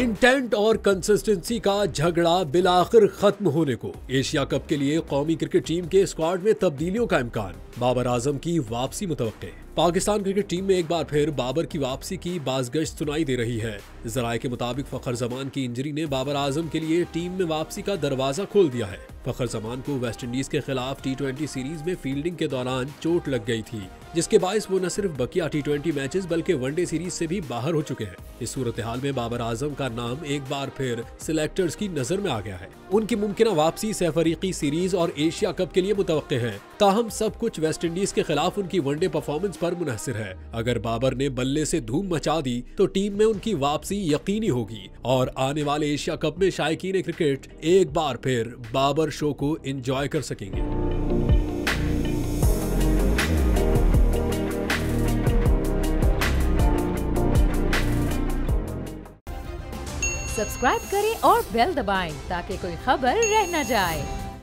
Intent और consistency का झगड़ा बिलाखिर खत्म होने को। एशिया कप के लिए कौमी क्रिकेट टीम के स्क्वाड में तब्दीलियों का इम्कान। बाबर आजम की वापसी मुतवक्के। पाकिस्तान क्रिकेट टीम में एक बार फिर बाबर की वापसी की बाज़गश्त सुनाई दे रही है। ज़राए के मुताबिक फखर जमान की इंजरी ने बाबर आजम के लिए टीम में वापसी का दरवाजा खोल दिया है। फखर जमान को वेस्टइंडीज के खिलाफ T20 सीरीज में फील्डिंग के दौरान चोट लग गई थी, जिसके बायस वो न सिर्फ बकिया T20 मैचेस बल्कि वनडे सीरीज से भी बाहर हो चुके हैं। इस सूरत हाल में बाबर आजम का नाम एक बार फिर सिलेक्टर्स की नजर में आ गया है। उनकी मुमकिन वापसी सैफरीकी सीरीज और एशिया कप के लिए मुतवक्के है। ताहम सब कुछ वेस्टइंडीज के खिलाफ उनकी वनडे परफॉर्मेंस पर मुनहसिर है। अगर बाबर ने बल्ले से धूम मचा दी तो टीम में उनकी वापसी यकीनी होगी और आने वाले एशिया कप में शायकीन क्रिकेट एक बार फिर बाबर शो को एंजॉय कर सकेंगे। सब्सक्राइब करें और बेल दबाएं ताकि कोई खबर रह न जाए।